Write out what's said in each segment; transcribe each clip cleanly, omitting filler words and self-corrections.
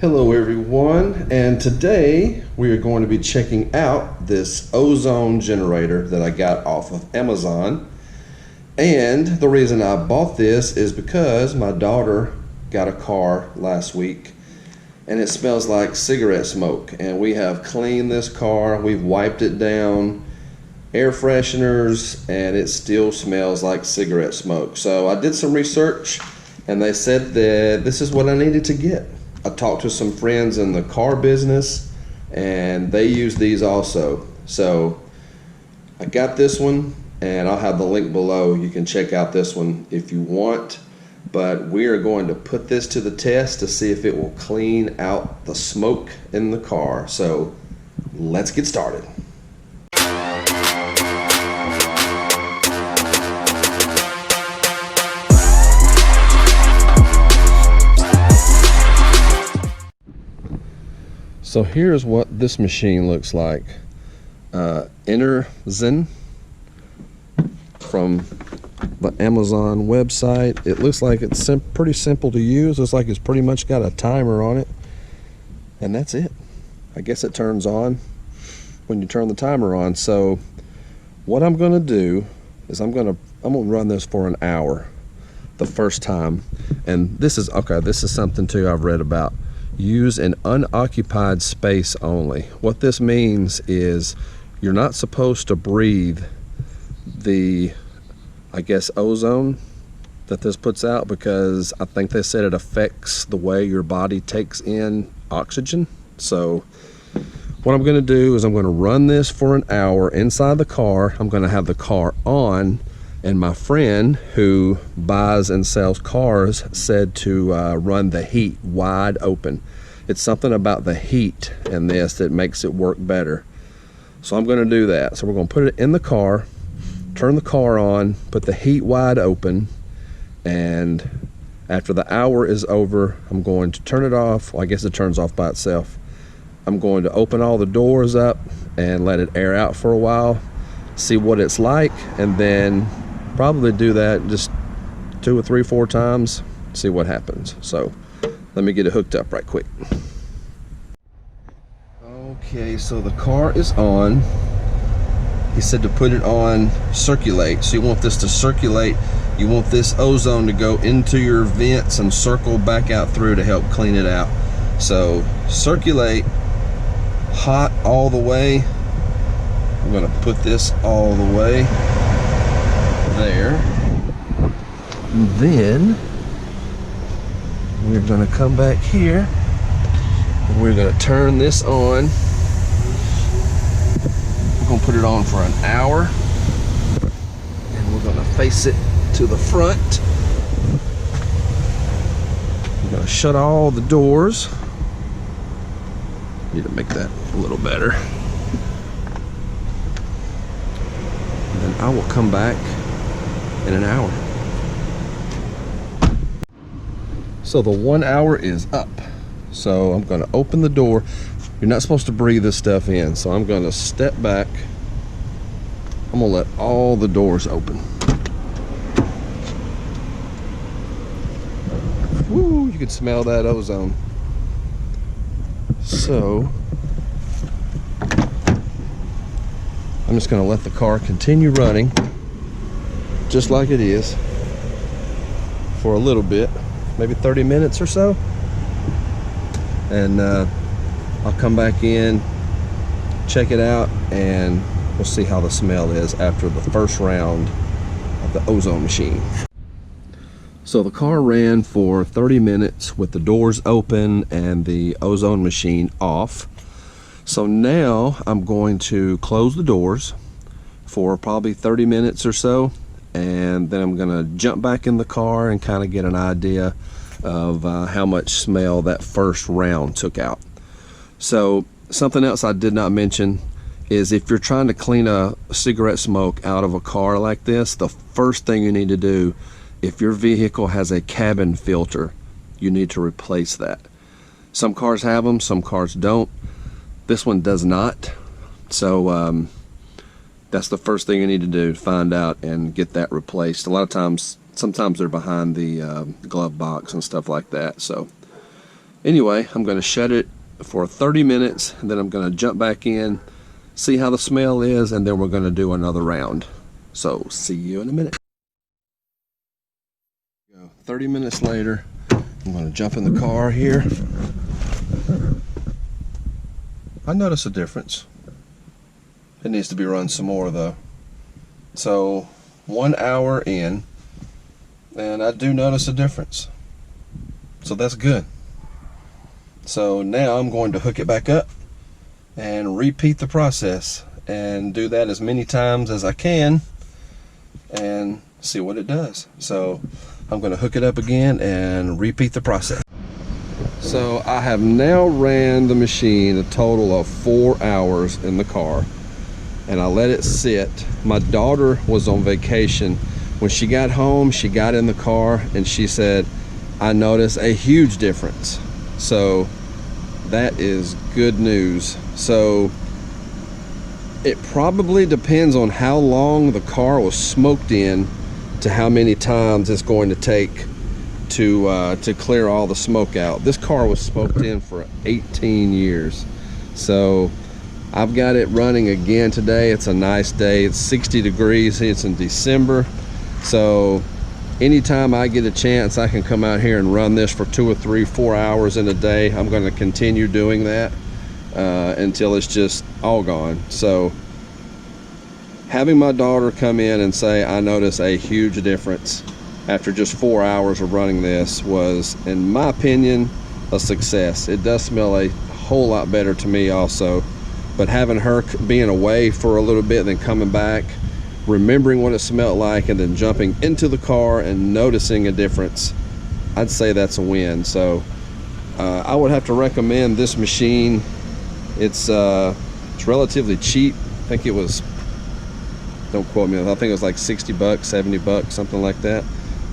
Hello everyone, and today we are going to be checking out this ozone generator that I got off of Amazon. And the reason I bought this is because my daughter got a car last week and it smells like cigarette smoke, and we have cleaned this car, we've wiped it down, air fresheners, and it still smells like cigarette smoke. So I did some research and they said that this is what I needed to get. I talked to some friends in the car business and they use these also. So I got this one and I'll have the link below. You can check out this one if you want. But we are going to put this to the test to see if it will clean out the smoke in the car. So let's get started. So here's what this machine looks like. Enerzen from the Amazon website. It looks like it's pretty simple to use. Looks like it's pretty much got a timer on it. And that's it. I guess it turns on when you turn the timer on. So what I'm gonna do is I'm gonna run this for an hour the first time. And this is something too I've read about. Use in unoccupied space only. What this means is you're not supposed to breathe the, I guess, ozone that this puts out, because I think they said it affects the way your body takes in oxygen. So what I'm gonna do is I'm gonna run this for an hour inside the car. I'm gonna have the car on, and my friend who buys and sells cars said to run the heat wide open. It's something about the heat in this that makes it work better. So I'm gonna do that. So we're gonna put it in the car, turn the car on, put the heat wide open, and after the hour is over, I'm going to turn it off. Well, I guess it turns off by itself. I'm going to open all the doors up and let it air out for a while, see what it's like, and then probably do that just 2 or 3, 4 times, see what happens. So let me get it hooked up right quick. Okay, so the car is on. He said to put it on circulate. So you want this to circulate. You want this ozone to go into your vents and circle back out through to help clean it out. So circulate, hot all the way. I'm gonna put this all the way there. And then we're gonna come back here and we're gonna turn this on. We're gonna put it on for an hour and we're gonna face it to the front. We're gonna shut all the doors. Need to make that a little better. And then I will come back in an hour. So the 1 hour is up. So I'm gonna open the door. You're not supposed to breathe this stuff in. So I'm gonna step back. I'm gonna let all the doors open. Woo, you can smell that ozone. So I'm just gonna let the car continue running just like it is for a little bit, maybe 30 minutes or so, and I'll come back in, check it out, and we'll see how the smell is after the first round of the ozone machine. So the car ran for 30 minutes with the doors open and the ozone machine off. So now I'm going to close the doors for probably 30 minutes or so, and then I'm gonna jump back in the car and kind of get an idea of how much smell that first round took out. So something else I did not mention is if you're trying to clean a cigarette smoke out of a car like this, the first thing you need to do, if your vehicle has a cabin filter, you need to replace that. Some cars have them, some cars don't. This one does not. So that's the first thing you need to do, find out and get that replaced. A lot of times, sometimes they're behind the glove box and stuff like that. So Anyway, I'm going to shut it for 30 minutes, and then I'm going to jump back in, see how the smell is, and then we're going to do another round. So see you in a minute. 30 minutes later, I'm going to jump in the car here. I notice a difference. It needs to be run some more though. So 1 hour in, and I do notice a difference. So that's good. So now I'm going to hook it back up and repeat the process and do that as many times as I can and see what it does. So I'm going to hook it up again and repeat the process. So I have now ran the machine a total of 4 hours in the car, and I let it sit. My daughter was on vacation. When she got home, she got in the car and she said, I noticed a huge difference. So that is good news. So it probably depends on how long the car was smoked in to how many times it's going to take to clear all the smoke out. This car was smoked in for 18 years. So I've got it running again today. It's a nice day. It's 60 degrees. It's in December. So anytime I get a chance, I can come out here and run this for 2 or 3, 4 hours in a day. I'm going to continue doing that until it's just all gone. So having my daughter come in and say, I notice a huge difference after just 4 hours of running this was, in my opinion, a success. It does smell a whole lot better to me also. But having her being away for a little bit, then coming back, remembering what it smelled like, and then jumping into the car and noticing a difference, I'd say that's a win. So I would have to recommend this machine. It's relatively cheap. I think it was, don't quote me, I think it was like 60 bucks, 70 bucks, something like that.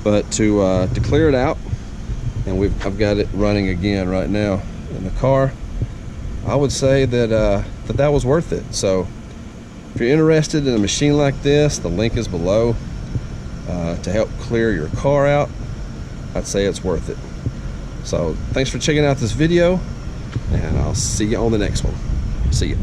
But to clear it out, and I've got it running again right now in the car, I would say that that was worth it. So if you're interested in a machine like this, the link is below to help clear your car out. I'd say it's worth it. So thanks for checking out this video, and I'll see you on the next one. See you.